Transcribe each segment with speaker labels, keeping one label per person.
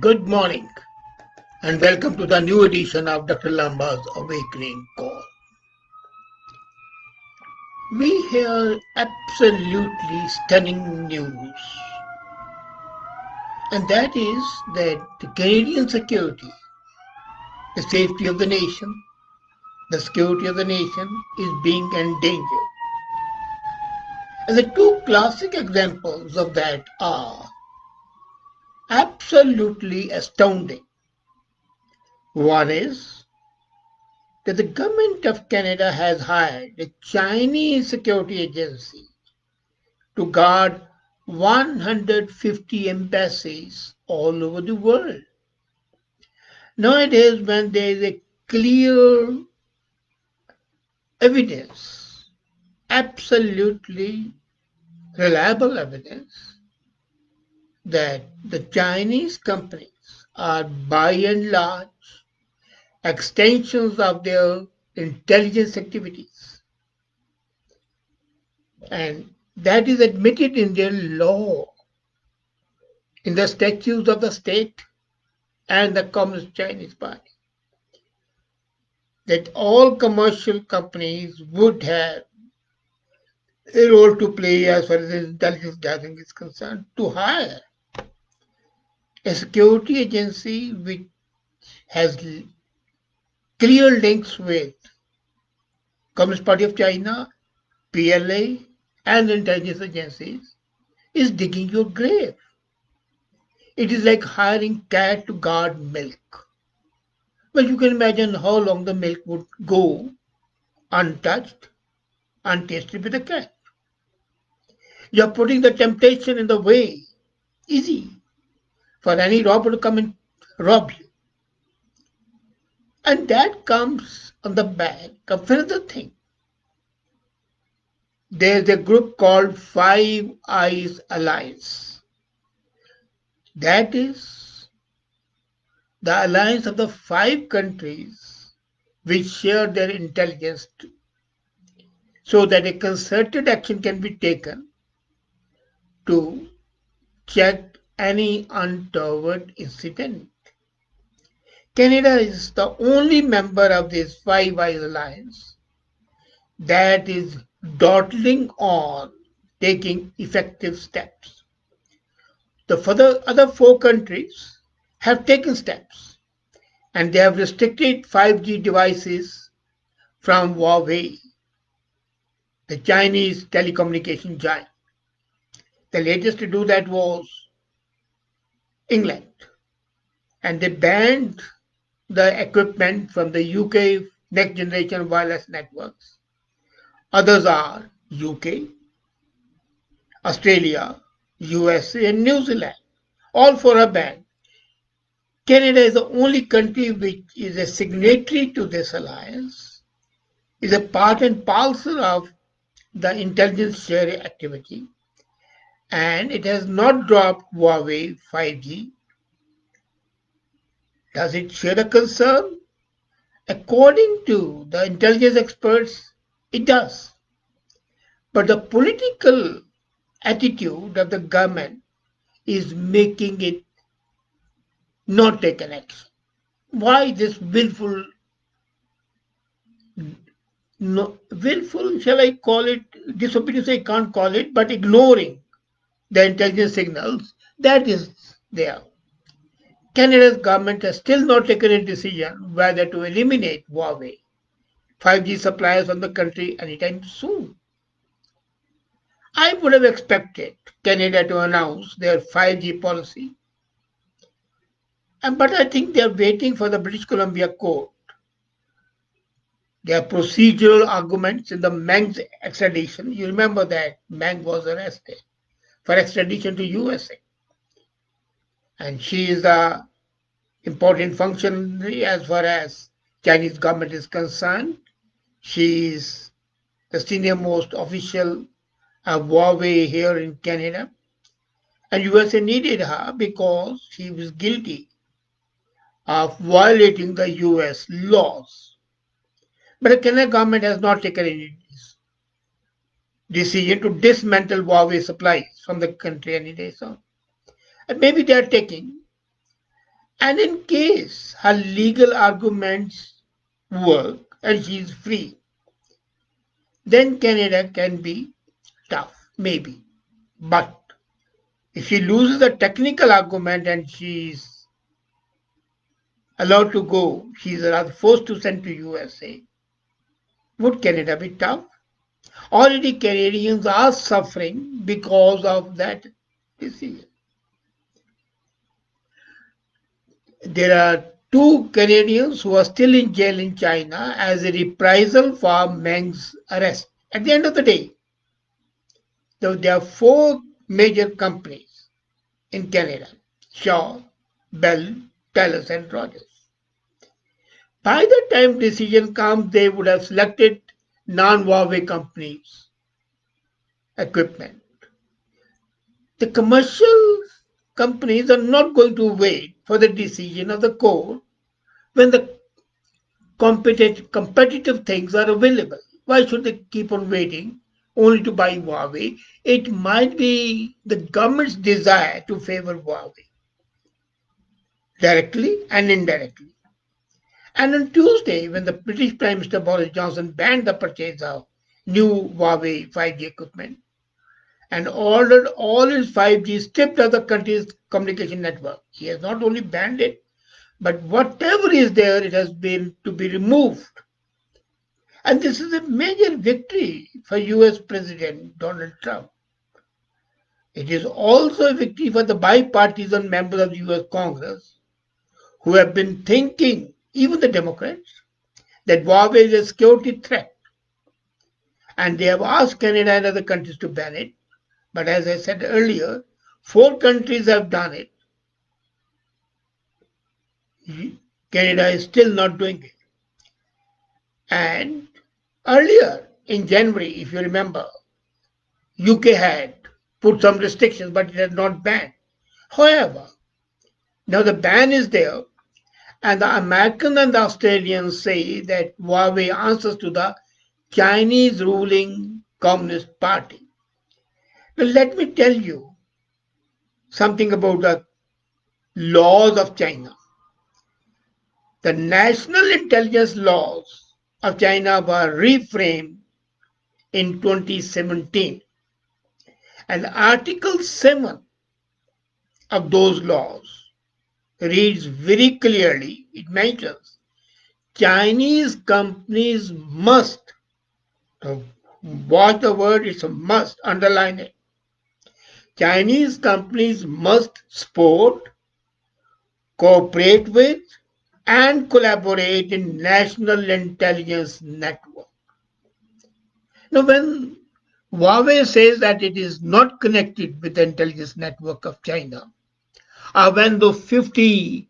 Speaker 1: Good morning and welcome to the new edition of Dr. Lamba's Awakening Call. We hear absolutely stunning news, and that is that the Canadian security, the safety of the nation, the security of the nation is being endangered. And the two classic examples of that are absolutely astounding. One is that the government of Canada has hired a Chinese security agency to guard 150 embassies all over the world. Nowadays, when there is a clear evidence, absolutely reliable evidence, that the Chinese companies are by and large extensions of their intelligence activities, and that is admitted in their law, in the statutes of the state and the Communist Chinese Party, that all commercial companies would have a role to play as far as intelligence gathering is concerned to hire a security agency which has clear links with Communist Party of China, PLA, and intelligence agencies is digging your grave. It is like hiring cat to guard milk. Well, you can imagine how long the milk would go untouched, untasted with a cat. You're putting the temptation in the way. Easy for any robber to come and rob you. And that comes on the back of another thing. There's a group called Five Eyes Alliance. That is the alliance of the five countries which share their intelligence so that a concerted action can be taken to check any untoward incident. Canada is the only member of this Five Eyes Alliance that is dawdling on taking effective steps. The other four countries have taken steps and they have restricted 5G devices from Huawei, the Chinese telecommunication giant. The latest to do that was England, and they banned the equipment from the UK next generation wireless networks. Others are UK, Australia, USA, and New Zealand, all for a ban. Canada is the only country which is a signatory to this alliance, is a part and parcel of the intelligence sharing activity, and it has not dropped Huawei 5G. Does it share a concern? According to the intelligence experts, it does. But the political attitude of the government is making it not take an action. Why this willful, no, willful, shall I call it, disobedience I can't call it, but ignoring the intelligence signals, that is there. Canada's government has still not taken a decision whether to eliminate Huawei 5G suppliers from the country anytime soon. I would have expected Canada to announce their 5G policy, but I think they are waiting for the British Columbia court. There are procedural arguments in the Meng's extradition. You remember that Meng was arrested for extradition to USA. And she is the important functionary as far as Chinese government is concerned. She is the senior most official of Huawei here in Canada. And USA needed her because she was guilty of violating the US laws. But the Canadian government has not taken any decision to dismantle Huawei supplies from the country any day soon. And maybe they are taking And in case her legal arguments work and she is free, then Canada can be tough, maybe. But if she loses the technical argument and she's allowed to go, she's forced to send to USA. Would Canada be tough? Already Canadians are suffering because of that decision. There are two Canadians who are still in jail in China as a reprisal for Meng's arrest. At the end of the day, there are four major companies in Canada: Shaw, Bell, Telus, and Rogers. By the time decision comes, they would have selected non-Huawei companies' equipment. The commercial companies are not going to wait for the decision of the court when the competitive things are available. Why should they keep on waiting only to buy Huawei? It might be the government's desire to favor Huawei directly and indirectly. And on Tuesday, when the British Prime Minister Boris Johnson banned the purchase of new Huawei 5G equipment and ordered all its 5G stripped of the country's communication network, he has not only banned it, but whatever is there, it has been to be removed. And this is a major victory for US President Donald Trump. It is also a victory for the bipartisan members of the US Congress who have been thinking, even the Democrats, that Huawei is a security threat. And they have asked Canada and other countries to ban it. But as I said earlier, four countries have done it. Canada is still not doing it. And earlier in January, if you remember, UK had put some restrictions, but it had not banned. However, now the ban is there, and the Americans and the Australians say that Huawei answers to the Chinese ruling Communist Party. Now, let me tell you something about the laws of China. The national intelligence laws of China were reframed in 2017, and Article 7 of those laws reads very clearly. It mentions Chinese companies must, watch the word, it's a must, underline it. Chinese companies must support, cooperate with, and collaborate in national intelligence network. Now, when Huawei says that it is not connected with the intelligence network of China, or when the 50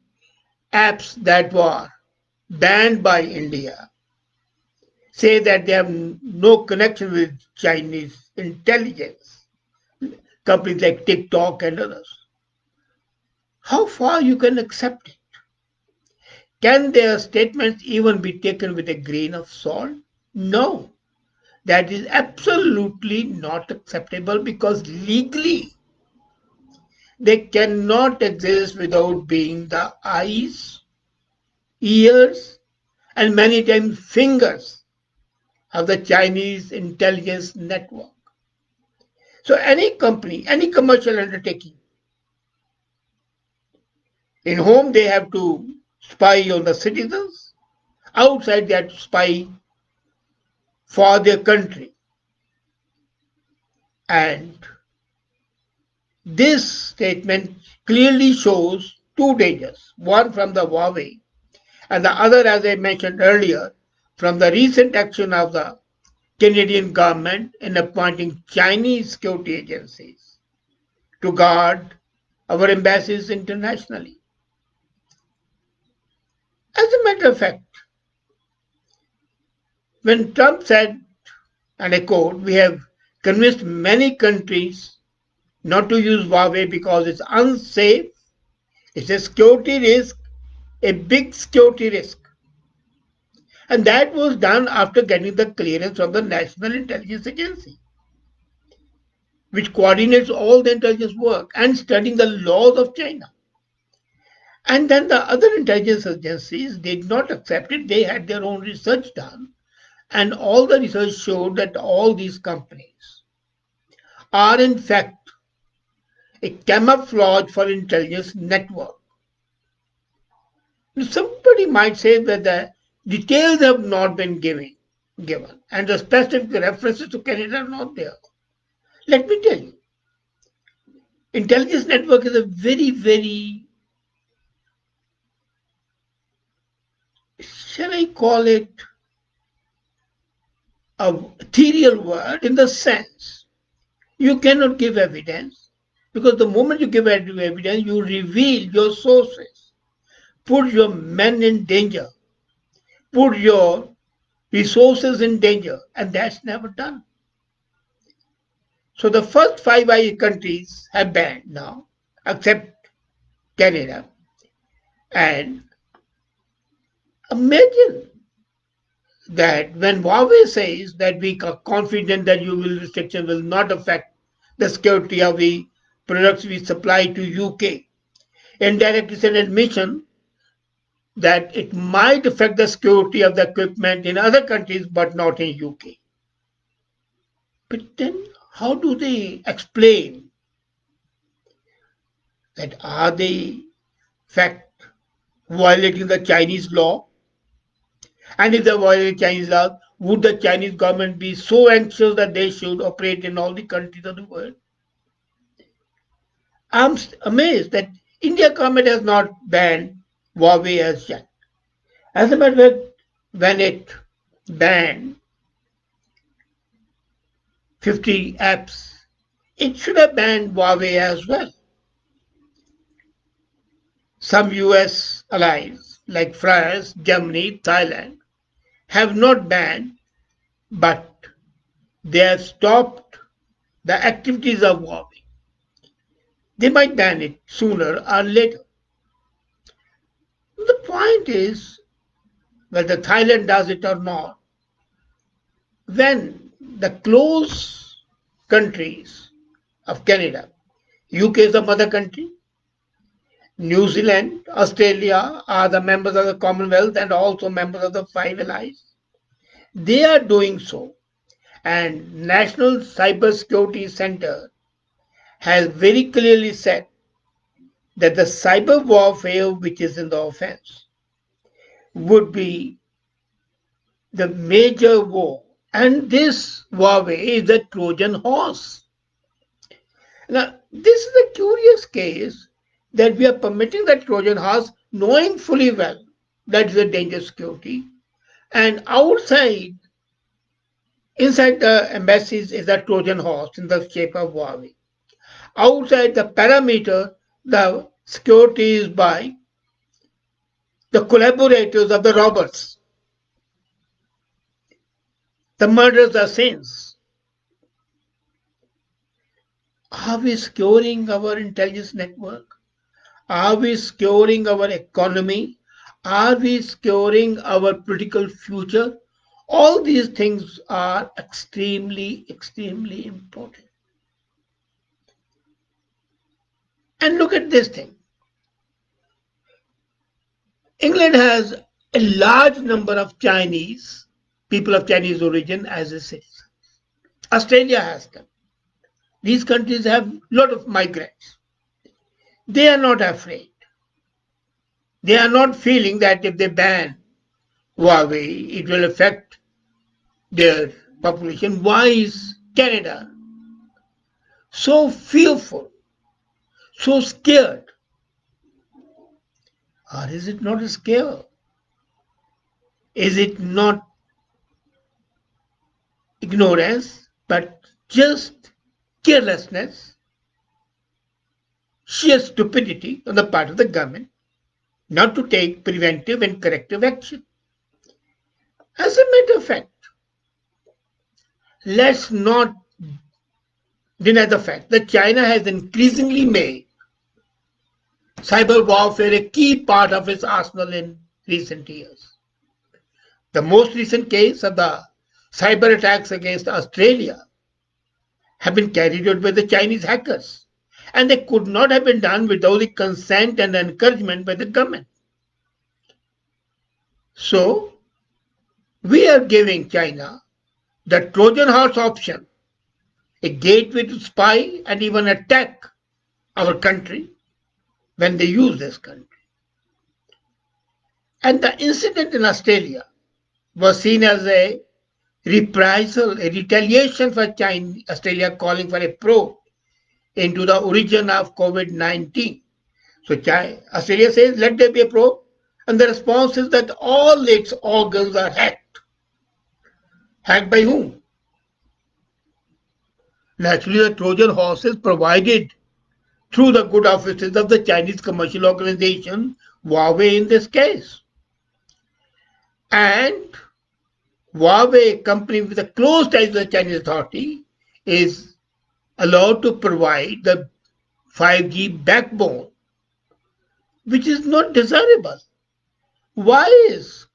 Speaker 1: apps that were banned by India say that they have no connection with Chinese intelligence, companies like TikTok and others, how far you can accept it? Can their statements even be taken with a grain of salt? No, that is absolutely not acceptable because legally they cannot exist without being the eyes, ears, and many times fingers of the Chinese intelligence network. So any company, any commercial undertaking, in home they have to spy on the citizens, outside they have to spy for their country. And this statement clearly shows two dangers, one from the Huawei and the other, as I mentioned earlier, from the recent action of the Canadian government in appointing Chinese security agencies to guard our embassies internationally. As a matter of fact, when Trump said, and I quote, we have convinced many countries not to use Huawei because it's unsafe, it's a security risk, a big security risk. And that was done after getting the clearance from the National Intelligence Agency, which coordinates all the intelligence work and studying the laws of China. And then the other intelligence agencies did not accept it. They had their own research done. And all the research showed that all these companies are in fact a camouflage for intelligence network. Somebody might say that the details have not been given and the specific references to Canada are not there. Let me tell you, intelligence network is a very, very, shall I call it, a ethereal word in the sense you cannot give evidence because the moment you give evidence, you reveal your sources, put your men in danger, put your resources in danger, and that's never done. So the first five countries have banned now, except Canada. And imagine that when Huawei says that we are confident that your restriction will not affect the security of the products we supply to UK, indirectly it's an admission that it might affect the security of the equipment in other countries but not in UK. But then how do they explain that are they in fact violating the Chinese law? And if they violate Chinese law, would the Chinese government be so anxious that they should operate in all the countries of the world? I'm amazed that India government has not banned Huawei as yet. As a matter of fact, when it banned 50 apps, it should have banned Huawei as well. Some US allies like France, Germany, Thailand have not banned, but they have stopped the activities of Huawei. They might ban it sooner or later. The point is whether Thailand does it or not. When the close countries of Canada, UK is the mother country, New Zealand, Australia are the members of the Commonwealth and also members of the Five Allies. They are doing so. And National Cybersecurity Center has very clearly said that the cyber warfare which is in the offense would be the major war. And this Huawei is the Trojan horse. Now, this is a curious case that we are permitting the Trojan horse knowing fully well that is a danger security. And inside the embassies is a Trojan horse in the shape of Huawei. Outside the perimeter, the security is by the collaborators of the robbers. The murderers are saints. Are we securing our intelligence network? Are we securing our economy? Are we securing our political future? All these things are extremely, extremely important. And look at this thing. England has a large number of Chinese, people of Chinese origin as a citizen. Australia has them. These countries have a lot of migrants. They are not afraid. They are not feeling that if they ban Huawei, it will affect their population. Why is Canada so fearful, so scared? Or is it not a scare? Is it not ignorance, but just carelessness, sheer stupidity on the part of the government not to take preventive and corrective action? As a matter of fact, let's not deny the fact that China has increasingly made cyber warfare a key part of its arsenal in recent years. The most recent case of the cyber attacks against Australia have been carried out by the Chinese hackers. and they could not have been done without the consent and encouragement by the government. So, we are giving China the Trojan horse option, a gateway to spy and even attack our country when they use this country. And the incident in Australia was seen as a reprisal, a retaliation for China, Australia calling for a probe into the origin of COVID-19. So Australia says, let there be a probe. And the response is that all its organs are hacked. Hacked by whom? Naturally, the Trojan horses provided through the good offices of the Chinese commercial organization, Huawei in this case. And Huawei, a company with a close ties to the Chinese authority, is allowed to provide the 5G backbone, which is not desirable. Why is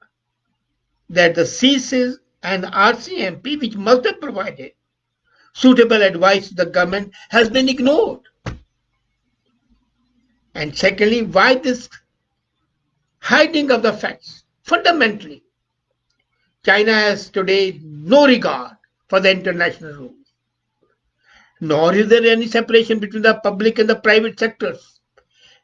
Speaker 1: that the CSIS and RCMP, which must have provided suitable advice to the government, has been ignored? And secondly, why this hiding of the facts? Fundamentally, China has today no regard for the international rules, nor is there any separation between the public and the private sectors.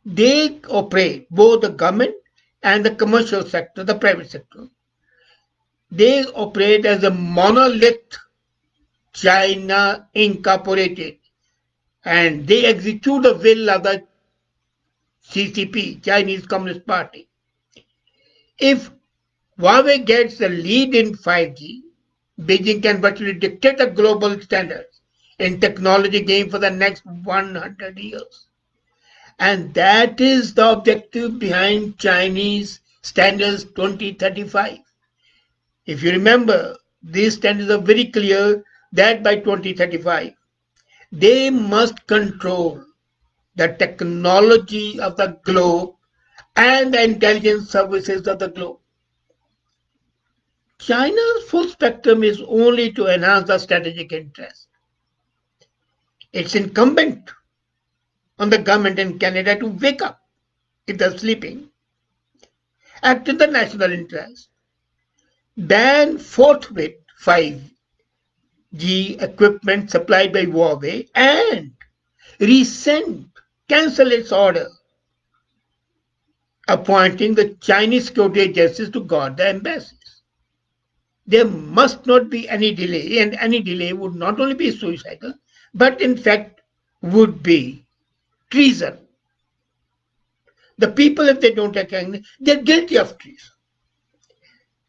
Speaker 1: They operate, both the government and the commercial sector, the private sector. They operate as a monolith, China Incorporated, and they execute the will of the CCP, Chinese Communist Party. If Huawei gets the lead in 5G, Beijing can virtually dictate the global standards in technology game for the next 100 years. And that is the objective behind Chinese Standards 2035. If you remember, these standards are very clear that by 2035, they must control the technology of the globe and the intelligence services of the globe. China's full spectrum is only to enhance the strategic interest. It's incumbent on the government in Canada to wake up if they're sleeping, act in the national interest, ban forthwith 5G equipment supplied by Huawei, and cancel its order appointing the Chinese security agencies to guard the embassies. There must not be any delay, and any delay would not only be suicidal, but in fact would be treason. The people, if they don't act, they're guilty of treason.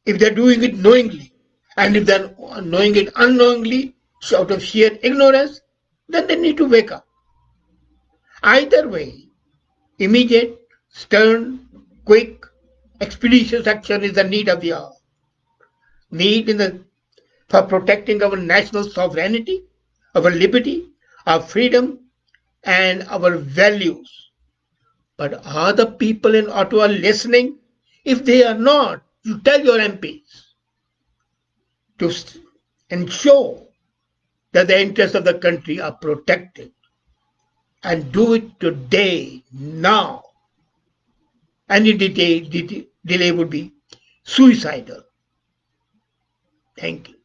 Speaker 1: If they're doing it knowingly, and if they're doing it unknowingly, out of sheer ignorance, then they need to wake up. Either way, immediate, stern, quick, expeditious action is the need of the hour. Need for protecting our national sovereignty, our liberty, our freedom, and our values. But are the people in Ottawa listening? If they are not, you tell your MPs to ensure that the interests of the country are protected. And do it today, now. Any delay would be suicidal. Thank you.